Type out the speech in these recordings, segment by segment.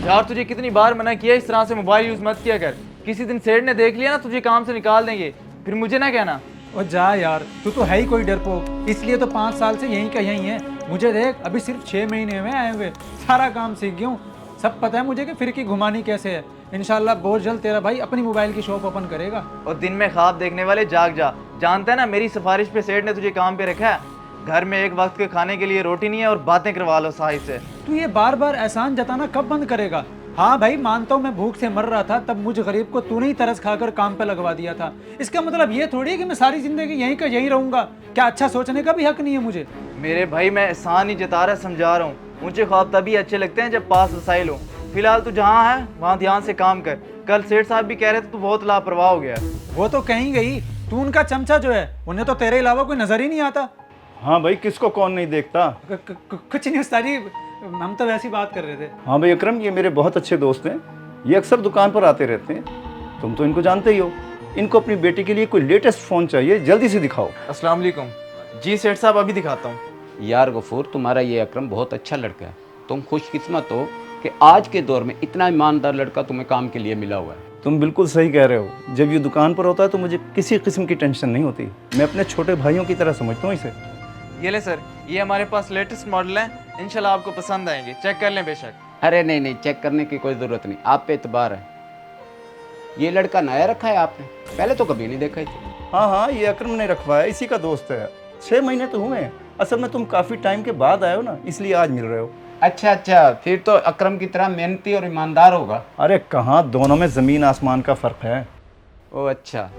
यार तुझे कितनी बार मना किया इस तरह से मोबाइल यूज़ मत किया कर। किसी दिन सेठ ने देख लिया ना तुझे काम से निकाल देंगे, फिर मुझे ना कहना। और जा यार, तू तो है ही कोई डरपोक, इसलिए तो 5 साल से यहीं का यहीं है। मुझे देख, अभी सिर्फ 6 महीने में आए हुए सारा काम सीख गया हूँ। सब पता है मुझे कि फिर की घुमानी कैसे है। इंशाल्लाह बहुत जल्द तेरा भाई अपनी मोबाइल की शॉप ओपन करेगा। और दिन में ख्वाब देखने वाले जाग जा। जानता है ना मेरी सिफारिश पे सेठ ने तुझे काम पे रखा है। घर में एक वक्त के खाने के लिए रोटी नहीं है और बातें करवा लो साहिब से। तू ये बार बार एहसान जताना कब बंद करेगा? हाँ भाई, मानता हूँ मैं भूख से मर रहा था, तब मुझ गरीब को तूने ही तरस खाकर काम पे लगवा दिया था। इसका मतलब ये थोड़ी है कि मैं सारी जिंदगी यहीं का यहीं रहूंगा। क्या अच्छा सोचने का भी हक नहीं है मुझे? मेरे भाई मैं एहसान ही जता रहा समझा रहा हूँ। ऊंचे ख्वाब तभी अच्छे लगते हैं जब पास वसाइल हो। फिलहाल तू जहाँ है वहाँ ध्यान से काम कर। कल सेठ साहब भी कह रहे थे तू बहुत लापरवाह हो गया। वो तो कहीं गई, तू उनका चमचा जो है, उन्हें तो तेरे अलावा कोई नजर ही नहीं आता। हाँ भाई, किसको कौन नहीं देखता। कुछ नहीं उस्ताद जी, हम तो वैसी बात कर रहे थे। हाँ भाई अकरम, ये मेरे बहुत अच्छे दोस्त हैं। ये अक्सर दुकान पर आते रहते हैं। तुम तो इनको जानते ही हो। इनको अपनी बेटी के लिए कोई लेटेस्ट फ़ोन चाहिए, जल्दी से दिखाओ। अस्सलाम वालेकुम। जी सेठ साहब अभी दिखाता हूँ। यार गफूर, तुम्हारा ये अकरम बहुत अच्छा लड़का है। तुम खुशकिस्मत हो कि आज के दौर में इतना ईमानदार लड़का तुम्हें काम के लिए मिला हुआ है। तुम बिल्कुल सही कह रहे हो। जब ये दुकान पर होता है तो मुझे किसी किस्म की टेंशन नहीं होती। मैं अपने छोटे भाइयों की तरह समझता हूँ इसे। ये ले सर, ये हमारे पास लेटेस्ट मॉडल है। इंशाल्लाह आपको पसंद आएंगे, चेक कर लें बेशक। अरे नहीं नहीं, चेक करने की कोई ज़रूरत नहीं, आप पे एतबार है। ये लड़का नया रखा है आपने? पहले तो कभी नहीं देखा ही था। हाँ हाँ, ये अकरम ने रखवाया, इसी का दोस्त है। 6 महीने तो हुए हैं। असल में तुम काफ़ी टाइम के बाद आए हो ना, इसलिए आज मिल रहे हो। अच्छा अच्छा, फिर तो अकरम की तरह मेहनती और ईमानदार होगा। अरे कहाँ, दोनों में ज़मीन आसमान का फ़र्क है। ओ अच्छा।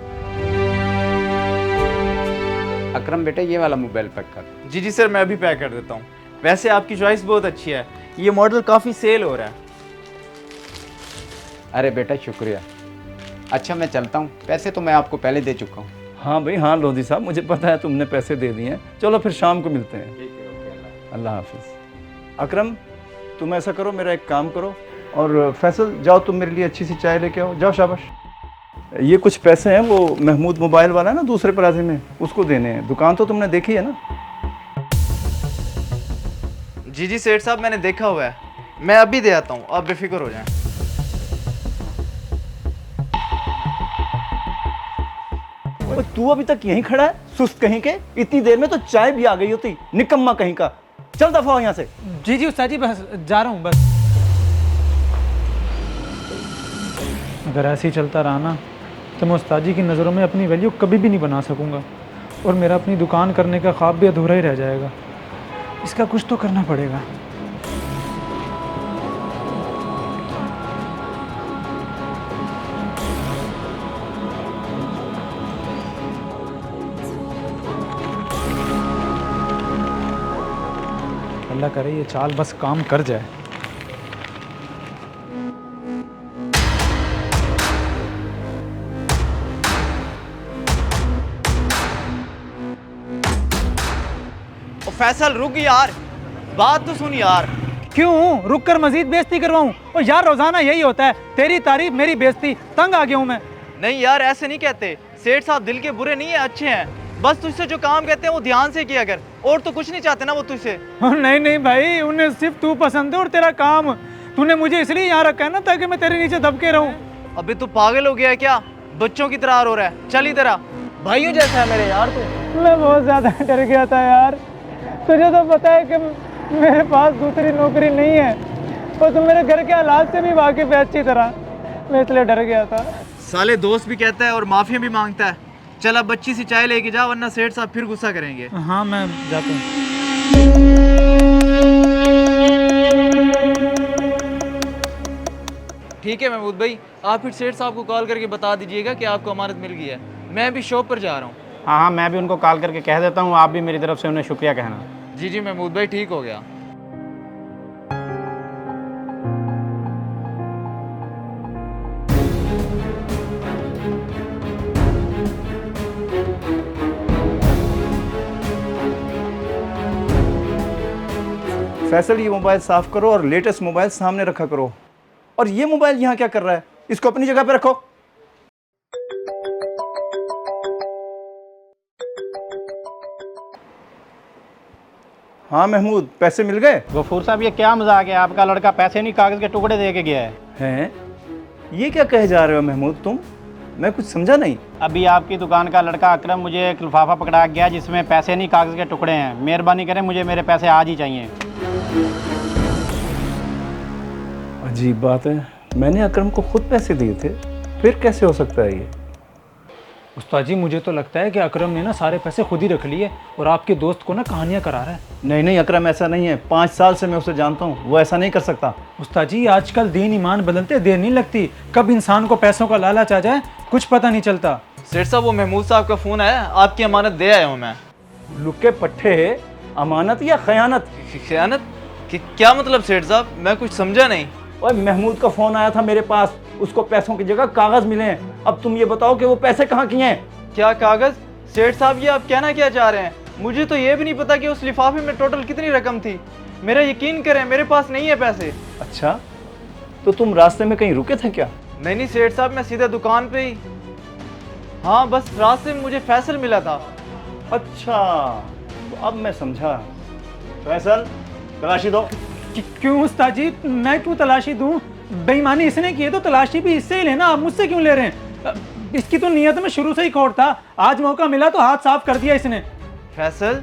अकरम बेटे, ये वाला मोबाइल पैक कर। जी जी सर, मैं अभी पैक कर देता हूँ। वैसे आपकी चॉइस बहुत अच्छी है, ये मॉडल काफ़ी सेल हो रहा है। अरे बेटा शुक्रिया। अच्छा मैं चलता हूँ, पैसे तो मैं आपको पहले दे चुका हूँ। हाँ भाई हाँ लोधी साहब, मुझे पता है तुमने पैसे दे दिए हैं। चलो फिर शाम को मिलते हैं। अल्लाह हाफिज़। अकरम, तुम ऐसा करो, मेरा एक काम करो, और फैसल जाओ तुम मेरे लिए अच्छी सी चाय लेके आओ। जाओ, शाबाश। ये कुछ पैसे हैं, वो महमूद मोबाइल वाला है ना दूसरे प्लाजे में, उसको देने हैं। दुकान तो तुमने देखी है ना? जी जी सेठ साहब, मैंने देखा हुआ है। मैं अभी दे आता हूँ, आप बेफिक्र हो जाएं। ओए, तू अभी तक यहीं खड़ा है, सुस्त कहीं के? इतनी देर में तो चाय भी आ गई होती, निकम्मा कहीं का। चल दफा हो यहाँ से। जी जी उस्ताद जी, बस जा रहा हूँ बस। अगर ऐसे ही चलता रहा ना तो मैं उस्ताद जी की नज़रों में अपनी वैल्यू कभी भी नहीं बना सकूँगा, और मेरा अपनी दुकान करने का ख्वाब भी अधूरा ही रह जाएगा। इसका कुछ तो करना पड़ेगा। अल्लाह करे ये चाल बस काम कर जाए। ओ फैसल रुक यार, बात तो सुन यार। क्यों रुक कर मजीद बेइज्जती करवाऊं? और यार रोजाना यही होता है, तेरी तारीफ मेरी बेइज्जती। तंग आ गया हूं मैं। नहीं यार ऐसे नहीं कहते। सेठ साहब दिल के बुरे नहीं है, अच्छे हैं। बस तुझसे जो काम कहते हैं वो ध्यान से किया कर, और तो कुछ नहीं चाहते ना वो तुझसे। नहीं नहीं भाई, उन्हें सिर्फ तू पसंद है और तेरा काम। तूने मुझे इसलिए यहाँ रखा है ना ताकि मैं तेरे नीचे दबके रहूं। अबे तू पागल हो गया है क्या? बच्चों की तरह रो रहा है। चल इधर आ, भाइयों जैसा है मेरे यार तू। मैं बहुत ज्यादा डर गया था यार। तुझे तो पता है कि मेरे पास दूसरी नौकरी नहीं है, और तुम मेरे घर के हालात से भी वाकिफ है अच्छी तरह। मैं इसलिए डर गया था। साले दोस्त भी कहता है और माफिया भी मांगता है। चल अब बच्ची सी चाय लेके जा, वरना सेठ साहब फिर गुस्सा करेंगे। हाँ मैं जाता हूँ। ठीक है महमूद भाई, आप फिर सेठ साहब को कॉल करके बता दीजिएगा कि आपको अमानत मिल गई है। मैं अभी शॉप पर जा रहा हूँ। हाँ हाँ, मैं भी उनको कॉल करके कह देता हूँ। आप भी मेरी तरफ से उन्हें शुक्रिया कहना। जी जी महमूद भाई, ठीक हो गया। फैसल, ये मोबाइल साफ़ करो और लेटेस्ट मोबाइल सामने रखा करो। और ये मोबाइल यहाँ क्या कर रहा है? इसको अपनी जगह पे रखो। हाँ महमूद, पैसे मिल गए? गफूर साहब ये क्या मजाक है, आपका लड़का पैसे नहीं कागज़ के टुकड़े दे के गया है। हैं? ये क्या कहे जा रहे हो महमूद तुम? मैं कुछ समझा नहीं। अभी आपकी दुकान का लड़का अकरम मुझे एक लिफाफा पकड़ा गया जिसमें पैसे नहीं कागज़ के टुकड़े हैं। मेहरबानी करें, मुझे मेरे पैसे आज ही चाहिए। अजीब बात है, मैंने अकरम को खुद पैसे दिए थे, फिर कैसे हो सकता है ये? उस्ताद जी मुझे तो लगता है कि अकरम ने ना सारे पैसे खुद ही रख लिए और आपके दोस्त को ना कहानियाँ करा रहा है। नहीं नहीं अकरम ऐसा नहीं है, 5 साल से मैं उसे जानता हूँ, वो ऐसा नहीं कर सकता। उस्ताद जी आजकल दीन ईमान बदलते देर नहीं लगती, कब इंसान को पैसों का लालच आ जाए कुछ पता नहीं चलता। सेठ साहब वो महमूद साहब का फ़ोन आया, आपकी अमानत दे आया हूँ मैं। लुके पट्टे, अमानत या खयानत? खयानत? क्या मतलब सेठ साहब, मैं कुछ समझा नहीं। और महमूद का फ़ोन आया था मेरे पास, उसको पैसों की जगह कागज़ मिले हैं। अब तुम ये बताओ कि वो पैसे कहाँ किए हैं? क्या कागज़? सेठ साहब ये आप कहना क्या चाह रहे हैं? मुझे तो ये भी नहीं पता कि उस लिफाफे में टोटल कितनी रकम थी। मेरा यकीन करें, मेरे पास नहीं है पैसे। अच्छा, तो तुम रास्ते में कहीं रुके थे क्या? नहीं सेठ साहब, मैं सीधे दुकान पे ही। हाँ बस रास्ते में मुझे फैसल मिला था। अच्छा, तो अब मैं समझा। फैसल, तलाशी दो। क्यों उस्ताद जी, मैं क्यों तलाशी दूं? बेईमानी इसने की है तो तलाशी भी इससे ही लेना, आप मुझसे क्यों ले रहे हैं? इसकी तो नीयत में शुरू से ही खोट था, आज मौका मिला तो हाथ साफ कर दिया इसने। फैसल,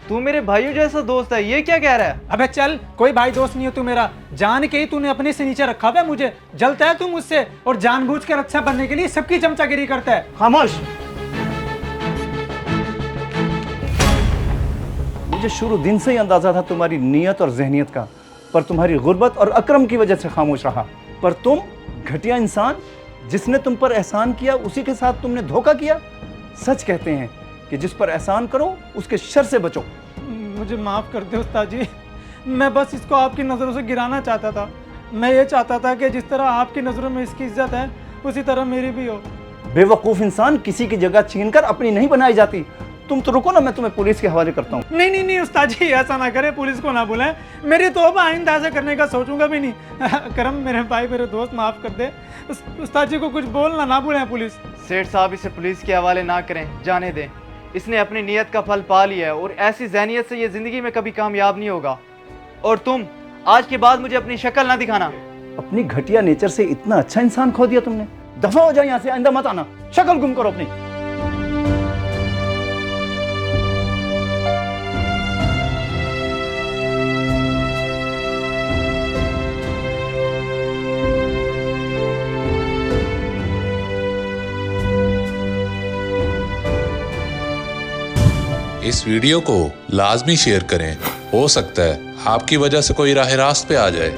तू मेरे भाइयों जैसा दोस्त है, ये क्या कह रहा है? अबे चल, कोई भाई दोस्त नहीं हो तू मेरा, जान के ही तूने अपने से नीचे रखा है मुझे। जलता है तू मुझसे और जानबूझ कर अच्छा बनने के लिए सबकी चमचागिरी करता है। खामोश। मुझे शुरू दिन से ही अंदाजा था तुम्हारी नीयत और जहनियत का, पर तुम्हारी गुर्बत और अकरम की वजह से खामोश रहा। पर तुम घटिया इंसान, जिसने तुम पर एहसान किया उसी के साथ तुमने धोखा किया। सच कहते हैं कि जिस पर एहसान करो उसके शर से बचो। मुझे माफ़ कर दे उस्ताद जी, मैं बस इसको आपकी नज़रों से गिराना चाहता था। मैं ये चाहता था कि जिस तरह आपकी नज़रों में इसकी इज्जत है उसी तरह मेरी भी हो। बेवकूफ़ इंसान किसी की जगह छीनकर अपनी नहीं बनाई जाती। तुम तो रुको ना, मैं तुम्हें पुलिस के हवाले करता हूँ। नहीं उस्ताद जी, ऐसा ना करें, पुलिस को ना बुलाएं। मेरी तौबा आइंदा ऐसा करने का सोचूंगा भी नहीं। करम मेरे भाई, मेरे दोस्त, माफ़ कर दे। उस्ताद जी को कुछ बोलना ना बुलाएं पुलिस। सेठ साहब इसे पुलिस के हवाले ना करें, जाने दें। इसने अपनी नीयत का फल पा लिया है और ऐसी ज़हनियत से ये ज़िंदगी में कभी कामयाब नहीं होगा। और तुम आज के बाद मुझे अपनी शक्ल ना दिखाना। अपनी घटिया नेचर से इतना अच्छा इंसान खो दिया तुमने। दफा हो जाए यहाँ से, आइंदा मत आना। शक्ल गुम करो अपनी। इस वीडियो को लाजमी शेयर करें, हो सकता है आपकी वजह से कोई राह रास्त पे आ जाए।